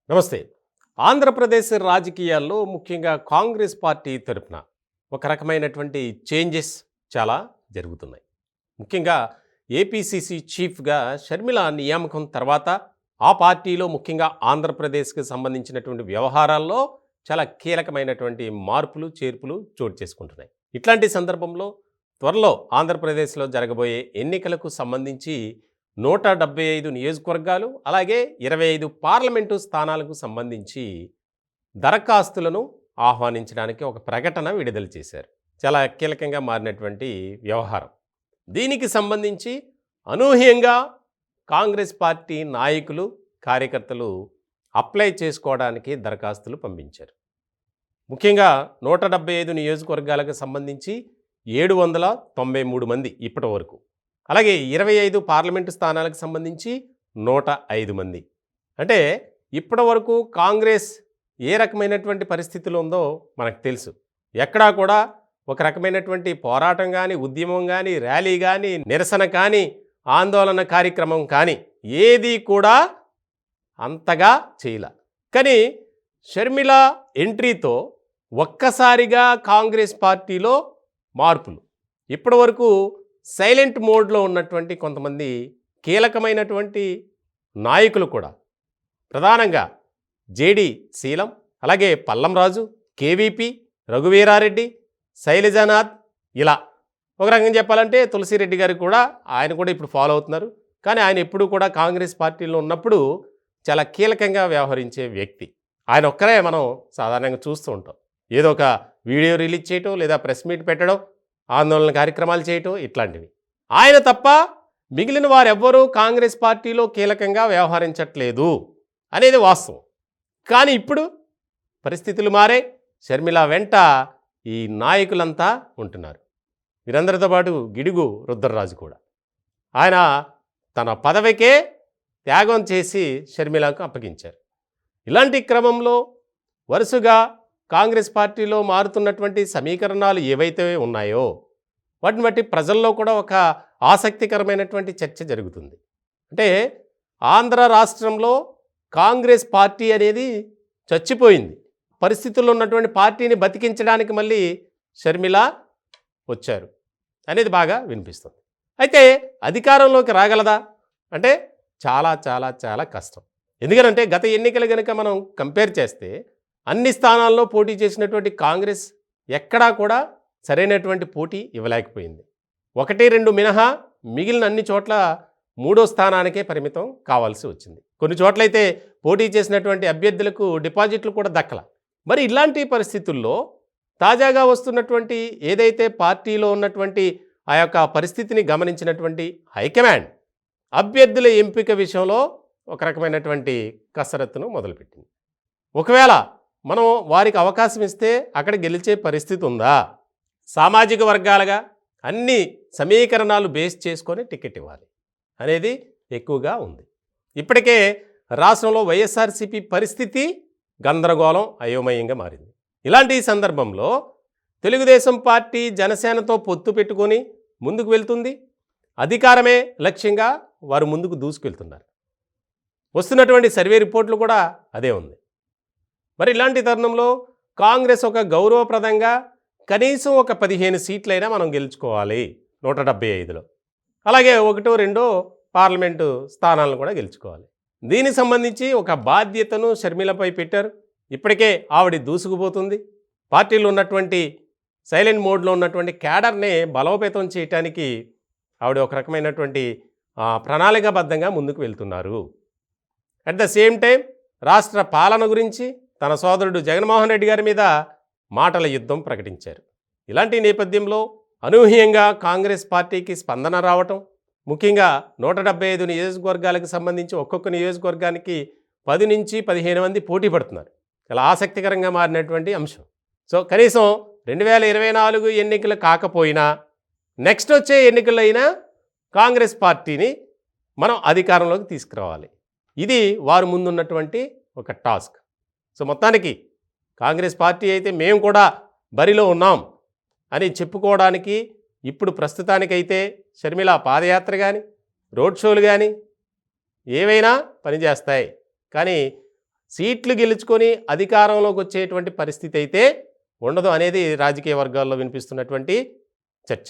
నమస్తే. ఆంధ్రప్రదేశ్ రాజకీయాల్లో ముఖ్యంగా కాంగ్రెస్ పార్టీ తరపున ఒక రకమైనటువంటి చేంజెస్ చాలా జరుగుతున్నాయి. ముఖ్యంగా ఏపీసీసీ చీఫ్‌గా షర్మిల నియామకం తర్వాత ఆ పార్టీలో ముఖ్యంగా ఆంధ్రప్రదేశ్‌కి సంబంధించినటువంటి వ్యవహారాల్లో చాలా కీలకమైనటువంటి మార్పులు, చేర్పులు చోటు చేసుకుంటున్నాయి. ఇట్లాంటి సందర్భంలో త్వరలో ఆంధ్రప్రదేశ్‌లో జరగబోయే ఎన్నికలకు సంబంధించి 175 నియోజకవర్గాలు, అలాగే 25 పార్లమెంటు స్థానాలకు సంబంధించి దరఖాస్తులను ఆహ్వానించడానికి ఒక ప్రకటన విడుదల చేశారు. చాలా కీలకంగా మారినటువంటి వ్యవహారం. దీనికి సంబంధించి అనూహ్యంగా కాంగ్రెస్ పార్టీ నాయకులు, కార్యకర్తలు అప్లై చేసుకోవడానికి దరఖాస్తులు పంపించారు. ముఖ్యంగా 175 నియోజకవర్గాలకు సంబంధించి 793 మంది ఇప్పటి వరకు, అలాగే 25 పార్లమెంటు స్థానాలకు సంబంధించి 105 మంది. అంటే ఇప్పటి వరకు కాంగ్రెస్ ఏ రకమైనటువంటి పరిస్థితిలో ఉందో మనకు తెలుసు. ఎక్కడా కూడా ఒక రకమైనటువంటి పోరాటం కానీ, ఉద్యమం కానీ, ర్యాలీ కానీ, నిరసన కానీ, ఆందోళన కార్యక్రమం కానీ ఏది కూడా అంతగా చేయలే. కానీ షర్మిల ఎంట్రీతో ఒక్కసారిగా కాంగ్రెస్ పార్టీలో మార్పులు. ఇప్పటి వరకు సైలెంట్ మోడ్లో ఉన్నటువంటి కొంతమంది కీలకమైనటువంటి నాయకులు కూడా, ప్రధానంగా జేడి శీలం, అలాగే పల్లం రాజు, కేవీపీ, రఘువీరారెడ్డి, శైలజానాథ్, ఇలా ఒక రకంగా చెప్పాలంటే తులసిరెడ్డి గారికి కూడా ఆయన కూడా ఇప్పుడు ఫాలో అవుతున్నారు. కానీ ఆయన ఎప్పుడు కూడా కాంగ్రెస్ పార్టీలో ఉన్నప్పుడు చాలా కీలకంగా వ్యవహరించే వ్యక్తి. ఆయన ఒక్కరే మనం సాధారణంగా చూస్తూ ఉంటాం. ఏదో ఒక వీడియో రిలీజ్ చేయటం, లేదా ప్రెస్ మీట్ పెట్టడం, ఆందోళన కార్యక్రమాలు చేయటం, ఇట్లాంటివి. ఆయన తప్ప మిగిలిన వారెవ్వరూ కాంగ్రెస్ పార్టీలో కీలకంగా వ్యవహరించట్లేదు అనేది వాస్తవం. కానీ ఇప్పుడు పరిస్థితులు మారే. షర్మిల వెంట ఈ నాయకులంతా ఉంటున్నారు. వీరందరితో పాటు గిడుగు రుద్రరాజు కూడా. ఆయన తన పదవికే త్యాగం చేసి షర్మిలకు అప్పగించారు. ఇలాంటి క్రమంలో వరుసగా కాంగ్రెస్ పార్టీలో మారుతున్నటువంటి సమీకరణాలు ఏవైతే ఉన్నాయో వాటిని బట్టి ప్రజల్లో కూడా ఒక ఆసక్తికరమైనటువంటి చర్చ జరుగుతుంది. అంటే ఆంధ్ర రాష్ట్రంలో కాంగ్రెస్ పార్టీ అనేది చచ్చిపోయింది. పరిస్థితుల్లో ఉన్నటువంటి పార్టీని బతికించడానికి మళ్ళీ షర్మిల వచ్చారు అనేది బాగా వినిపిస్తుంది. అయితే అధికారంలోకి రాగలదా అంటే చాలా చాలా చాలా కష్టం. ఎందుకంటే గత ఎన్నికలు కనుక మనం కంపేర్ చేస్తే అన్ని స్థానాల్లో పోటీ చేసినటువంటి కాంగ్రెస్ ఎక్కడా కూడా సరైనటువంటి పోటీ ఇవ్వలేకపోయింది. 1-2 మినహా మిగిలిన అన్ని చోట్ల 3వ స్థానానికే పరిమితం కావాల్సి వచ్చింది. కొన్ని చోట్లయితే పోటీ చేసినటువంటి అభ్యర్థులకు డిపాజిట్లు కూడా దక్కల. మరి ఇలాంటి పరిస్థితుల్లో తాజాగా వస్తున్నటువంటి ఏదైతే పార్టీలో ఉన్నటువంటి ఆ యొక్క పరిస్థితిని గమనించినటువంటి హైకమాండ్ అభ్యర్థుల ఎంపిక విషయంలో ఒక రకమైనటువంటి కసరత్తును మొదలుపెట్టింది. ఒకవేళ మనం వారికి అవకాశం ఇస్తే అక్కడ గెలిచే పరిస్థితి ఉందా, సామాజిక వర్గాలుగా అన్ని సమీకరణాలు బేస్ చేసుకొని టికెట్ ఇవ్వాలి అనేది ఎక్కువగా ఉంది. ఇప్పటికే రాష్ట్రంలో వైఎస్ఆర్సీపీ పరిస్థితి గందరగోళం, అయోమయంగా మారింది. ఇలాంటి సందర్భంలో తెలుగుదేశం పార్టీ జనసేనతో పొత్తు పెట్టుకొని ముందుకు వెళ్తుంది. అధికారమే లక్ష్యంగా వారు ముందుకు దూసుకెళ్తున్నారు. వస్తున్నటువంటి సర్వే రిపోర్ట్లు కూడా అదే ఉంది. మరి ఇలాంటి తరుణంలో కాంగ్రెస్ ఒక గౌరవప్రదంగా కనీసం ఒక 15 సీట్లైనా మనం గెలుచుకోవాలి 175లో. అలాగే 1-2 పార్లమెంటు స్థానాలను కూడా గెలుచుకోవాలి. దీనికి సంబంధించి ఒక బాధ్యతను షర్మిలపై పెట్టారు. ఇప్పటికే ఆవిడ దూసుకుపోతుంది. పార్టీలో ఉన్నటువంటి సైలెంట్ మోడ్లో ఉన్నటువంటి క్యాడర్ని బలోపేతం చేయటానికి ఆవిడ ఒక రకమైనటువంటి ప్రణాళికాబద్ధంగా ముందుకు వెళ్తున్నారు. అట్ ద సేమ్ టైం రాష్ట్ర పాలన గురించి తన సోదరుడు జగన్మోహన్ రెడ్డి గారి మీద మాటల యుద్ధం ప్రకటించారు. ఇలాంటి నేపథ్యంలో అనూహ్యంగా కాంగ్రెస్ పార్టీకి స్పందన రావటం, ముఖ్యంగా 175 నియోజకవర్గాలకు సంబంధించి ఒక్కొక్క నియోజకవర్గానికి 10 నుంచి 15 మంది పోటీ పడుతున్నారు. చాలా ఆసక్తికరంగా మారినటువంటి అంశం. సో కనీసం 2024 ఎన్నికలు కాకపోయినా నెక్స్ట్ వచ్చే ఎన్నికలైనా కాంగ్రెస్ పార్టీని మనం అధికారంలోకి తీసుకురావాలి. ఇది వారు ముందున్నటువంటి ఒక టాస్క్. సో మొత్తానికి కాంగ్రెస్ పార్టీ అయితే మేము కూడా బరిలో ఉన్నాం అని చెప్పుకోవడానికి ఇప్పుడు ప్రస్తుతానికైతే షర్మిల పాదయాత్ర కానీ, రోడ్ షోలు కానీ ఏవైనా పనిచేస్తాయి. కానీ సీట్లు గెలుచుకొని అధికారంలోకి వచ్చేటువంటి పరిస్థితి అయితే ఉండదు అనేది రాజకీయ వర్గాల్లో వినిపిస్తున్నటువంటి చర్చ.